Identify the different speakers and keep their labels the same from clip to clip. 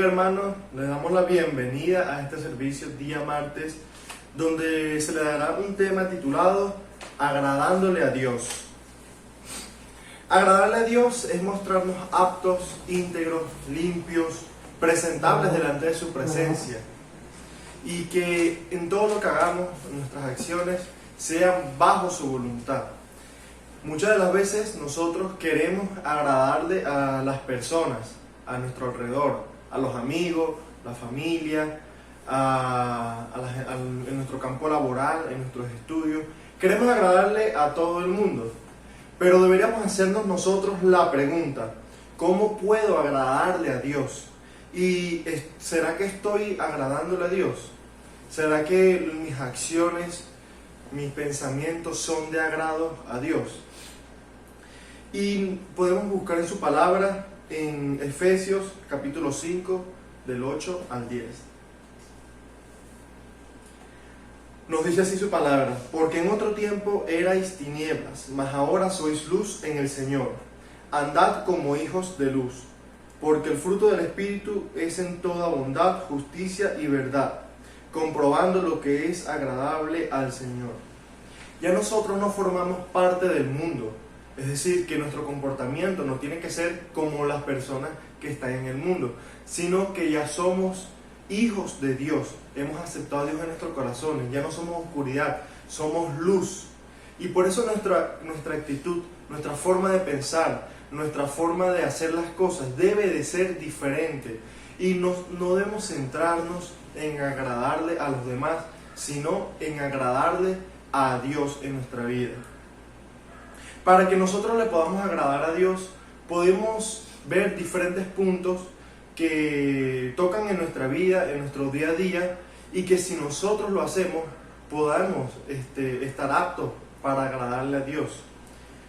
Speaker 1: hermanos, les damos la bienvenida a este servicio día martes, donde se le dará un tema titulado Agradándole a Dios. Agradarle a Dios es mostrarnos aptos, íntegros, limpios, presentables delante de su presencia, y que en todo lo que hagamos, nuestras acciones, sean bajo su voluntad. Muchas de las veces nosotros queremos agradarle a las personas a nuestro alrededor, a los amigos, la familia, en nuestro campo laboral, en nuestros estudios. Queremos agradarle a todo el mundo, pero deberíamos hacernos nosotros la pregunta: ¿cómo puedo agradarle a Dios? ¿Y será que estoy agradándole a Dios? ¿Será que mis acciones, mis pensamientos son de agrado a Dios? Y podemos buscar en su palabra en Efesios capítulo 5 del 8 al 10. Nos dice así su palabra: porque en otro tiempo erais tinieblas, mas ahora sois luz en el Señor. Andad como hijos de luz, porque el fruto del Espíritu es en toda bondad, justicia y verdad, comprobando lo que es agradable al Señor. Ya nosotros no formamos parte del mundo, es decir, que nuestro comportamiento no tiene que ser como las personas que están en el mundo, sino que ya somos hijos de Dios. Hemos aceptado a Dios en nuestros corazones, ya no somos oscuridad, somos luz. Y por eso nuestra actitud, nuestra forma de pensar, nuestra forma de hacer las cosas debe de ser diferente. Y no debemos centrarnos en agradarle a los demás, sino en agradarle a Dios en nuestra vida. Para que nosotros le podamos agradar a Dios, podemos ver diferentes puntos que tocan en nuestra vida, en nuestro día a día, y que si nosotros lo hacemos, podamos estar aptos para agradarle a Dios.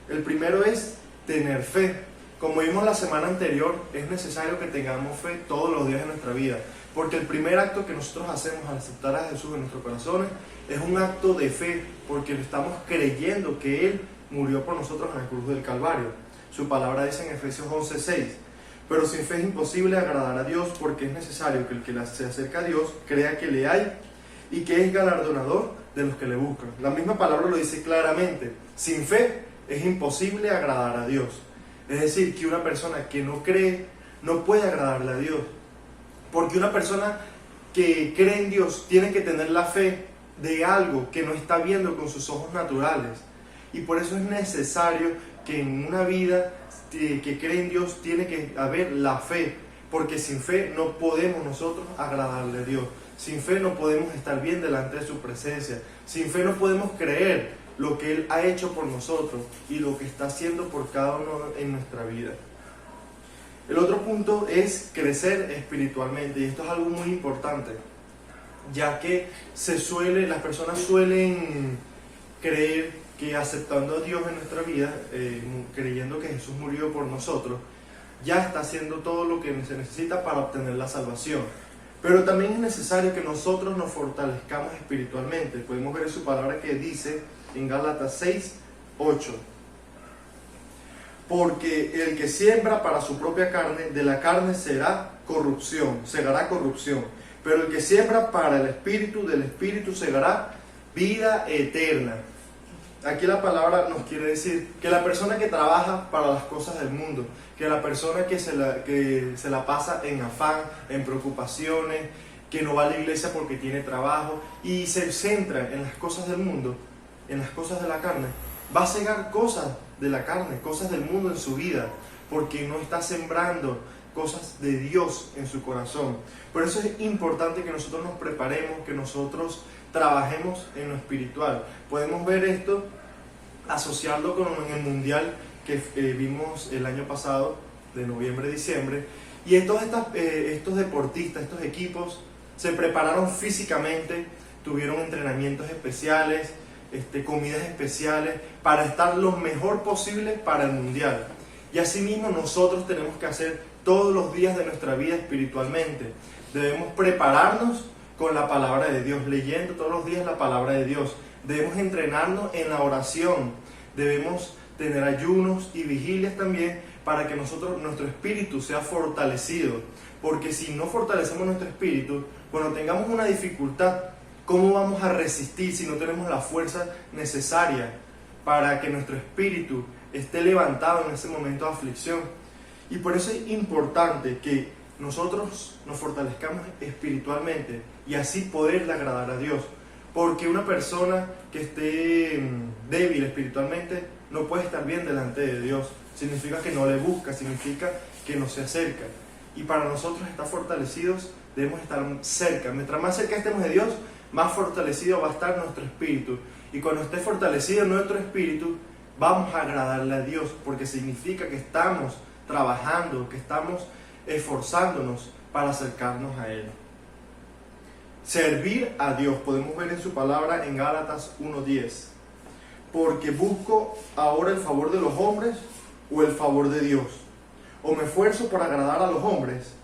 Speaker 1: El primero es tener fe. Como vimos la semana anterior, es necesario que tengamos fe todos los días de nuestra vida, porque el primer acto que nosotros hacemos al aceptar a Jesús en nuestros corazones es un acto de fe, porque le estamos creyendo que Él murió por nosotros en la cruz del Calvario. Su palabra dice en Efesios 11:6: pero sin fe es imposible agradar a Dios, porque es necesario que el que se acerca a Dios crea que le hay y que es galardonador de los que le buscan. La misma palabra lo dice claramente: sin fe es imposible agradar a Dios. Es decir, que una persona que no cree no puede agradarle a Dios, porque una persona que cree en Dios tiene que tener la fe de algo que no está viendo con sus ojos naturales. Y por eso es necesario que en una vida que cree en Dios tiene que haber la fe, porque sin fe no podemos nosotros agradarle a Dios. Sin fe no podemos estar bien delante de su presencia. Sin fe no podemos creer lo que Él ha hecho por nosotros y lo que está haciendo por cada uno en nuestra vida. El otro punto es crecer espiritualmente, y esto es algo muy importante, ya que las personas suelen creer que aceptando a Dios en nuestra vida, creyendo que Jesús murió por nosotros, ya está haciendo todo lo que se necesita para obtener la salvación. Pero también es necesario que nosotros nos fortalezcamos espiritualmente. Podemos ver en su palabra que dice en Gálatas 6:8: porque el que siembra para su propia carne, de la carne segará corrupción, pero el que siembra para el Espíritu, del Espíritu segará vida eterna. Aquí la palabra nos quiere decir que la persona que trabaja para las cosas del mundo, que la persona que se la pasa en afán, en preocupaciones, que no va a la iglesia porque tiene trabajo y se centra en las cosas del mundo, en las cosas de la carne, va a cegar cosas de la carne, cosas del mundo en su vida, porque no está sembrando cosas de Dios en su corazón. Por eso es importante que nosotros nos preparemos, que nosotros trabajemos en lo espiritual. Podemos ver esto, asociarlo con el mundial que vimos el año pasado, de noviembre-diciembre, y estos deportistas, estos equipos, se prepararon físicamente, tuvieron entrenamientos especiales, comidas especiales, para estar lo mejor posible para el mundial. Y asimismo nosotros tenemos que hacer todos los días de nuestra vida espiritualmente. Debemos prepararnos con la palabra de Dios, leyendo todos los días la palabra de Dios. Debemos entrenarnos en la oración. Debemos tener ayunos y vigilias también para que nuestro espíritu sea fortalecido. Porque si no fortalecemos nuestro espíritu, cuando tengamos una dificultad, ¿cómo vamos a resistir si no tenemos la fuerza necesaria para que nuestro espíritu esté levantado en ese momento de aflicción? Y por eso es importante que nosotros nos fortalezcamos espiritualmente y así poderle agradar a Dios. Porque una persona que esté débil espiritualmente no puede estar bien delante de Dios. Significa que no le busca, significa que no se acerca. Y para nosotros estar fortalecidos debemos estar cerca. Mientras más cerca estemos de Dios, más fortalecido va a estar nuestro espíritu. Y cuando esté fortalecido nuestro espíritu, vamos a agradarle a Dios, porque significa que estamos trabajando, que estamos esforzándonos para acercarnos a Él. Servir a Dios, podemos ver en su palabra en Gálatas 1:10. Porque busco ahora el favor de los hombres o el favor de Dios. O me esfuerzo por agradar a los hombres.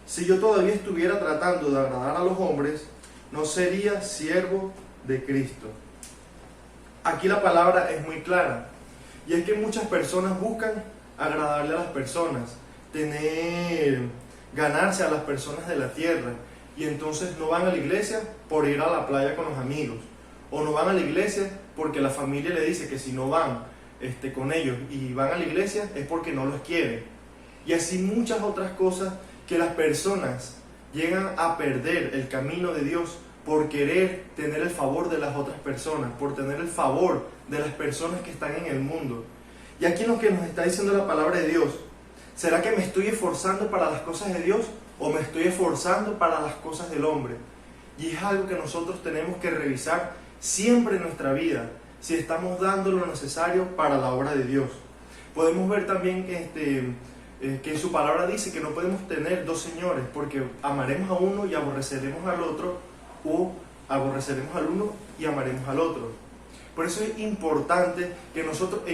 Speaker 1: Si yo todavía estuviera tratando de agradar a los hombres, no sería siervo de Cristo. Aquí la palabra es muy clara. Y es que muchas personas buscan agradarle a las personas, ganarse a las personas de la tierra. Y entonces no van a la iglesia por ir a la playa con los amigos. O no van a la iglesia porque la familia le dice que si no van con ellos y van a la iglesia es porque no los quieren. Y así muchas otras cosas que las personas llegan a perder el camino de Dios por querer tener el favor de las otras personas, por tener el favor de las personas que están en el mundo. Y aquí lo que nos está diciendo la palabra de Dios, ¿será que me estoy esforzando para las cosas de Dios o me estoy esforzando para las cosas del hombre? Y es algo que nosotros tenemos que revisar siempre en nuestra vida, si estamos dando lo necesario para la obra de Dios. Podemos ver también que su palabra dice que no podemos tener dos señores, porque amaremos a uno y aborreceremos al otro, o aborreceremos al uno y amaremos al otro. Por eso es importante que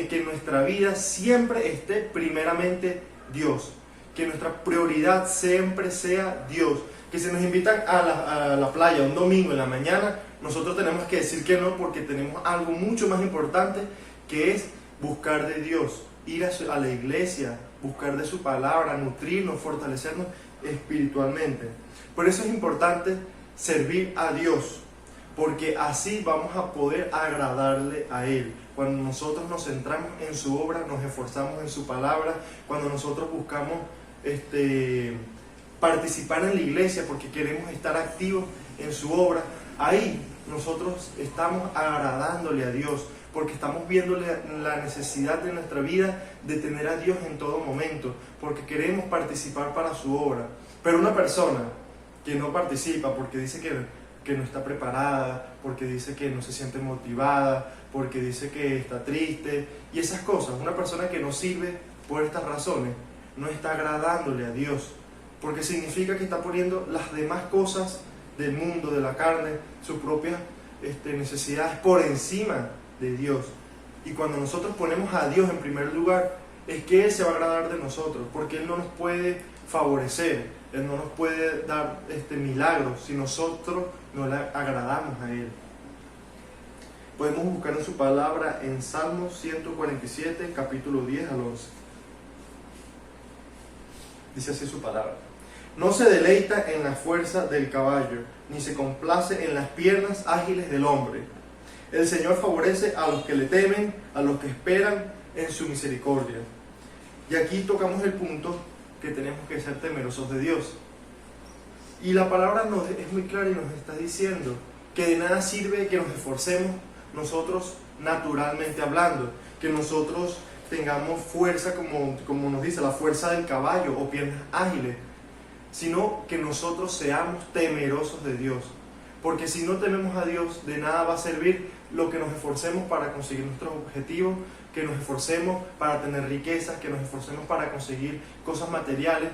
Speaker 1: que en nuestra vida siempre esté primeramente Dios, que nuestra prioridad siempre sea Dios. Que si nos invitan a la playa un domingo en la mañana, nosotros tenemos que decir que no, porque tenemos algo mucho más importante, que es buscar de Dios, ir a la iglesia, buscar de su palabra, nutrirnos, fortalecernos espiritualmente. Por eso es importante servir a Dios, porque así vamos a poder agradarle a Él. Cuando nosotros nos centramos en su obra, nos esforzamos en su palabra, cuando nosotros buscamos participar en la iglesia porque queremos estar activos en su obra, ahí nosotros estamos agradándole a Dios, porque estamos viendo la necesidad de nuestra vida de tener a Dios en todo momento, porque queremos participar para su obra. Pero una persona que no participa porque dice que no está preparada, porque dice que no se siente motivada, porque dice que está triste y esas cosas, una persona que no sirve por estas razones, no está agradándole a Dios, porque significa que está poniendo las demás cosas del mundo, de la carne, sus propias necesidades por encima de Dios. Y cuando nosotros ponemos a Dios en primer lugar, es que Él se va a agradar de nosotros, porque Él no nos puede favorecer, Él no nos puede dar milagros si nosotros no le agradamos a Él. Podemos buscar en su palabra en Salmos 147, capítulo 10 al 11. Dice así su palabra: no se deleita en la fuerza del caballo, ni se complace en las piernas ágiles del hombre. El Señor favorece a los que le temen, a los que esperan en su misericordia. Y aquí tocamos el punto que tenemos que ser temerosos de Dios. Y la palabra es muy clara y nos está diciendo que de nada sirve que nos esforcemos nosotros naturalmente hablando, que nosotros tengamos fuerza como nos dice, la fuerza del caballo o piernas ágiles, sino que nosotros seamos temerosos de Dios. Porque si no tememos a Dios, de nada va a servir lo que nos esforcemos para conseguir nuestros objetivos, que nos esforcemos para tener riquezas, que nos esforcemos para conseguir cosas materiales.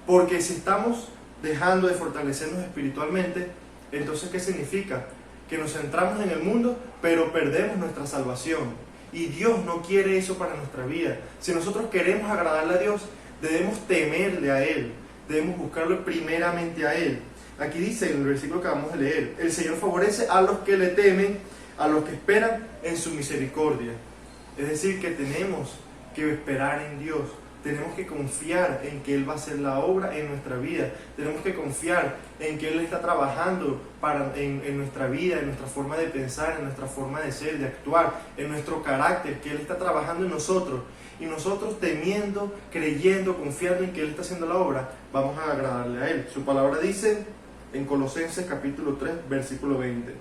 Speaker 1: Porque si estamos dejando de fortalecernos espiritualmente, entonces ¿qué significa? Que nos centramos en el mundo, pero perdemos nuestra salvación. Y Dios no quiere eso para nuestra vida. Si nosotros queremos agradarle a Dios, debemos temerle a Él, debemos buscarlo primeramente a Él. Aquí dice en el versículo que acabamos de leer: el Señor favorece a los que le temen, a los que esperan en su misericordia. Es decir, que tenemos que esperar en Dios, tenemos que confiar en que Él va a hacer la obra en nuestra vida. Tenemos que confiar en que Él está trabajando en nuestra vida, en nuestra forma de pensar, en nuestra forma de ser, de actuar, en nuestro carácter, que Él está trabajando en nosotros. Y nosotros temiendo, creyendo, confiando en que Él está haciendo la obra, vamos a agradarle a Él. Su palabra dice en Colosenses capítulo 3, versículo 20.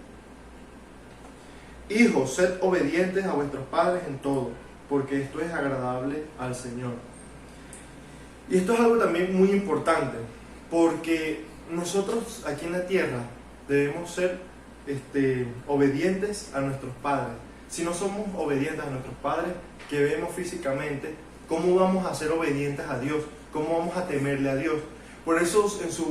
Speaker 1: Hijos, sed obedientes a vuestros padres en todo, porque esto es agradable al Señor. Y esto es algo también muy importante, porque nosotros aquí en la tierra debemos ser obedientes a nuestros padres. Si no somos obedientes a nuestros padres que vemos físicamente, ¿cómo vamos a ser obedientes a Dios? ¿Cómo vamos a temerle a Dios? Por eso en sus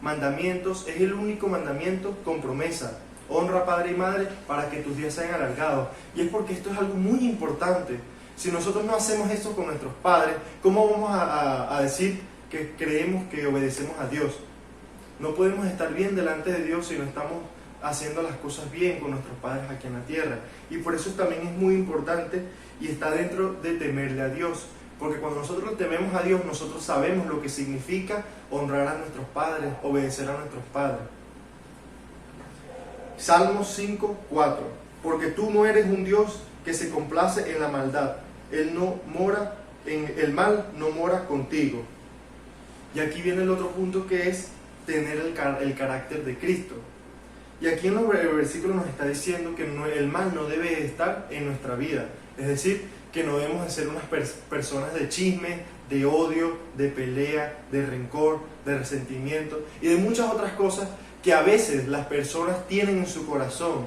Speaker 1: mandamientos es el único mandamiento con promesa. Honra a padre y madre para que tus días sean alargados. Y es porque esto es algo muy importante. Si nosotros no hacemos esto con nuestros padres, ¿cómo vamos a decir que creemos que obedecemos a Dios? No podemos estar bien delante de Dios si no estamos haciendo las cosas bien con nuestros padres aquí en la tierra. Y por eso también es muy importante y está dentro de temerle a Dios. Porque cuando nosotros tememos a Dios, nosotros sabemos lo que significa honrar a nuestros padres, obedecer a nuestros padres. Salmos 5, 4. Porque tú no eres un Dios que se complace en la maldad. El mal no mora contigo. Y aquí viene el otro punto, que es tener el carácter de Cristo. Y aquí en el versículo nos está diciendo que el mal no debe estar en nuestra vida. Es decir, que no debemos de ser unas personas de chisme, de odio, de pelea, de rencor, de resentimiento y de muchas otras cosas que a veces las personas tienen en su corazón.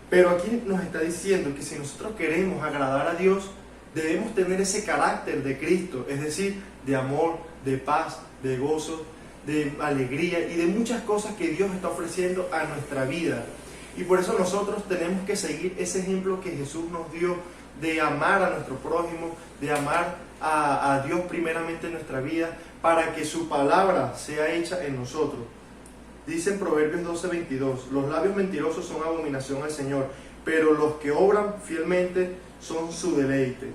Speaker 1: Pero aquí nos está diciendo que si nosotros queremos agradar a Dios, debemos tener ese carácter de Cristo, es decir, de amor, de paz, de gozo, de alegría y de muchas cosas que Dios está ofreciendo a nuestra vida. Y por eso nosotros tenemos que seguir ese ejemplo que Jesús nos dio de amar a nuestro prójimo, de amar a Dios primeramente en nuestra vida, para que su palabra sea hecha en nosotros. Dice en Proverbios 12:22, los labios mentirosos son abominación al Señor, pero los que obran fielmente son su deleite.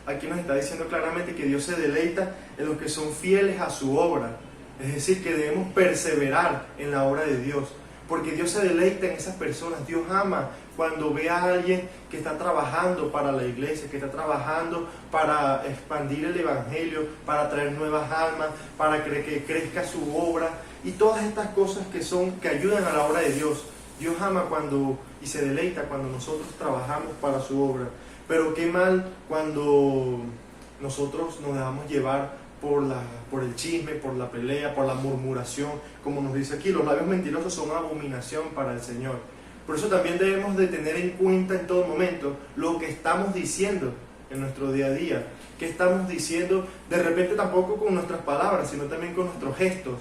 Speaker 1: Aquí nos está diciendo claramente que Dios se deleita en los que son fieles a su obra. Es decir, que debemos perseverar en la obra de Dios, porque Dios se deleita en esas personas. Dios ama cuando ve a alguien que está trabajando para la iglesia, que está trabajando para expandir el evangelio, para traer nuevas almas, para que crezca su obra y todas estas cosas que ayudan a la obra de Dios. Dios ama y se deleita cuando nosotros trabajamos para su obra. Pero qué mal cuando nosotros nos dejamos llevar por el chisme, por la pelea, por la murmuración, como nos dice aquí, los labios mentirosos son abominación para el Señor. Por eso también debemos de tener en cuenta en todo momento lo que estamos diciendo en nuestro día a día, que estamos diciendo de repente tampoco con nuestras palabras, sino también con nuestros gestos,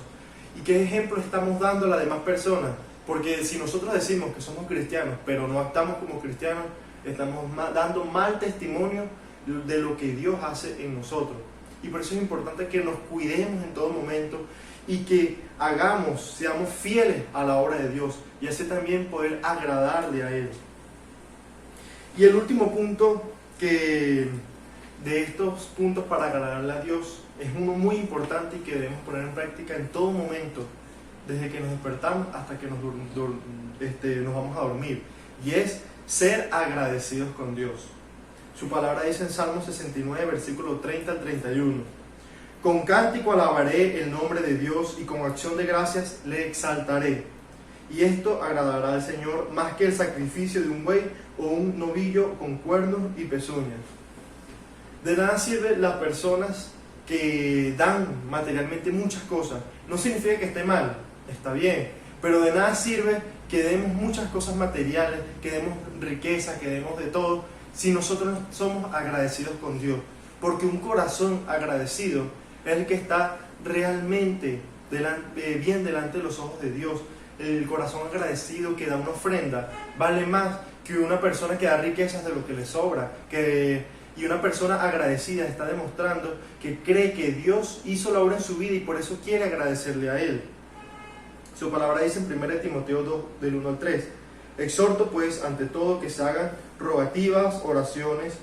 Speaker 1: y qué ejemplo estamos dando a las demás personas, porque si nosotros decimos que somos cristianos, pero no actuamos como cristianos, estamos dando mal testimonio de lo que Dios hace en nosotros. Y por eso es importante que nos cuidemos en todo momento y que seamos fieles a la obra de Dios y así también poder agradarle a Él. Y el último punto de estos puntos para agradarle a Dios es uno muy importante y que debemos poner en práctica en todo momento, desde que nos despertamos hasta que nos vamos a dormir, y es ser agradecidos con Dios. Su palabra dice en Salmo 69, versículo 30 al 31. Con cántico alabaré el nombre de Dios y con acción de gracias le exaltaré. Y esto agradará al Señor más que el sacrificio de un buey o un novillo con cuernos y pezuñas. De nada sirven las personas que dan materialmente muchas cosas. No significa que esté mal, está bien, pero de nada sirve que demos muchas cosas materiales, que demos riqueza, que demos de todo, si nosotros somos agradecidos con Dios. Porque un corazón agradecido es el que está realmente bien delante de los ojos de Dios. El corazón agradecido que da una ofrenda vale más que una persona que da riquezas de lo que le sobra. Y una persona agradecida está demostrando que cree que Dios hizo la obra en su vida y por eso quiere agradecerle a Él. Su palabra dice en 1 Timoteo 2, del 1 al 3. Exhorto pues ante todo que se hagan rogativas, oraciones,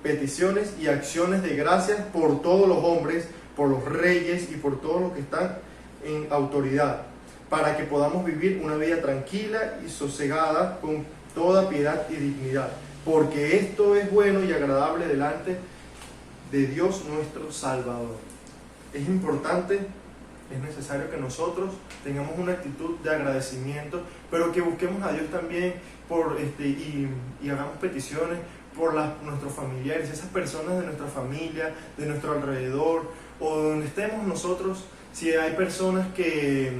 Speaker 1: peticiones y acciones de gracias por todos los hombres, por los reyes y por todos los que están en autoridad, para que podamos vivir una vida tranquila y sosegada con toda piedad y dignidad, porque esto es bueno y agradable delante de Dios nuestro Salvador. Es importante, es necesario que nosotros tengamos una actitud de agradecimiento, pero que busquemos a Dios también y hagamos peticiones por nuestros familiares, esas personas de nuestra familia, de nuestro alrededor, o donde estemos nosotros. Si hay personas que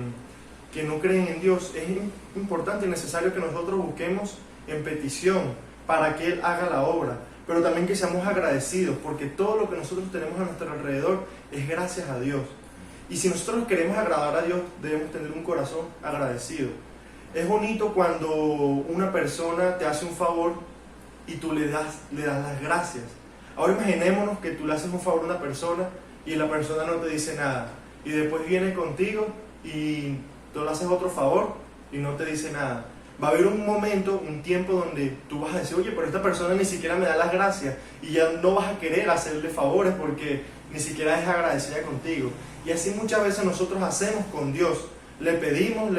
Speaker 1: no creen en Dios, es importante y necesario que nosotros busquemos en petición para que Él haga la obra, pero también que seamos agradecidos, porque todo lo que nosotros tenemos a nuestro alrededor es gracias a Dios. Y si nosotros queremos agradar a Dios, debemos tener un corazón agradecido. Es bonito cuando una persona te hace un favor y tú le das las gracias. Ahora imaginémonos que tú le haces un favor a una persona y la persona no te dice nada, y después viene contigo y tú le haces otro favor y no te dice nada. Va a haber un momento, un tiempo donde tú vas a decir, oye, pero esta persona ni siquiera me da las gracias, y ya no vas a querer hacerle favores porque ni siquiera es agradecida contigo. Y así muchas veces nosotros hacemos con Dios. Le pedimos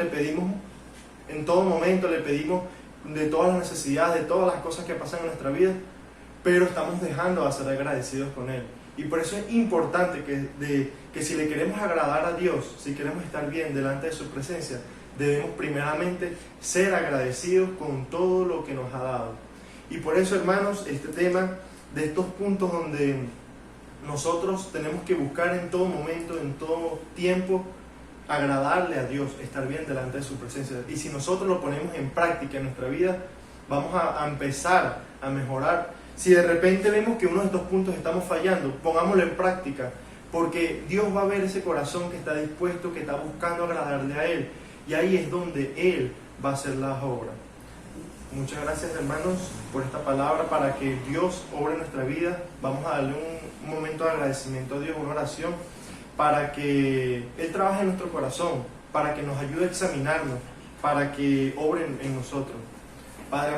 Speaker 1: en todo momento, le pedimos de todas las necesidades, de todas las cosas que pasan en nuestra vida, pero estamos dejando de ser agradecidos con Él. Y por eso es importante que si le queremos agradar a Dios, si queremos estar bien delante de su presencia, debemos primeramente ser agradecidos con todo lo que nos ha dado. Y por eso, hermanos, este tema de estos puntos donde nosotros tenemos que buscar en todo momento, en todo tiempo, agradarle a Dios, estar bien delante de su presencia. Y si nosotros lo ponemos en práctica en nuestra vida, vamos a empezar a mejorar. Si de repente vemos que uno de estos puntos estamos fallando, pongámoslo en práctica, porque Dios va a ver ese corazón que está dispuesto, que está buscando agradarle a Él, y ahí es donde Él va a hacer las obras. Muchas gracias, hermanos, por esta palabra, para que Dios obre en nuestra vida. Vamos a darle un momento de agradecimiento a Dios, una oración, para que Él trabaje en nuestro corazón, para que nos ayude a examinarnos, para que obre en nosotros. Padre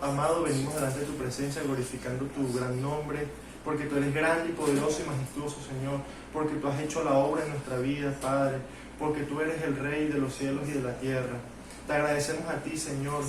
Speaker 1: amado, venimos delante de tu presencia glorificando tu gran nombre, porque tú eres grande y poderoso y majestuoso, Señor, porque tú has hecho la obra en nuestra vida, Padre, porque tú eres el Rey de los cielos y de la tierra. Te agradecemos a ti, Señor,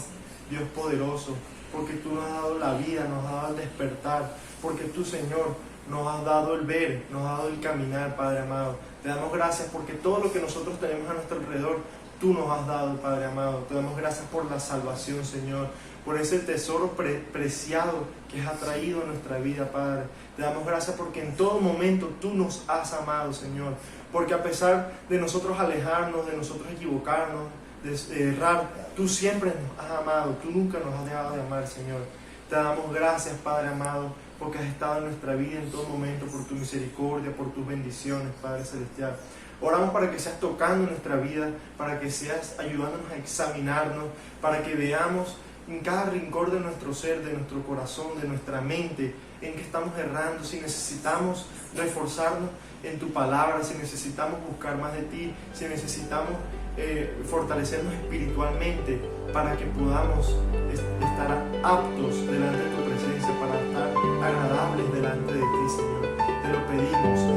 Speaker 1: Dios poderoso, porque tú nos has dado la vida, nos has dado el despertar, porque tú, Señor, nos has dado el ver, nos has dado el caminar, Padre amado. Te damos gracias porque todo lo que nosotros tenemos a nuestro alrededor, tú nos has dado, Padre amado. Te damos gracias por la salvación, Señor, por ese tesoro preciado que has traído a nuestra vida, Padre. Te damos gracias porque en todo momento tú nos has amado, Señor, porque a pesar de nosotros alejarnos, de nosotros equivocarnos, de errar, tú siempre nos has amado, tú nunca nos has dejado de amar, Señor. Te damos gracias, Padre amado, porque has estado en nuestra vida en todo momento, por tu misericordia, por tus bendiciones, Padre Celestial. Oramos para que seas tocando nuestra vida, para que seas ayudándonos a examinarnos, para que veamos en cada rincón de nuestro ser, de nuestro corazón, de nuestra mente, en que estamos errando, si necesitamos reforzarnos en tu palabra, si necesitamos buscar más de ti, si necesitamos fortalecernos espiritualmente para que podamos estar aptos delante de tu presencia, para estar agradables delante de ti, Señor. Te lo pedimos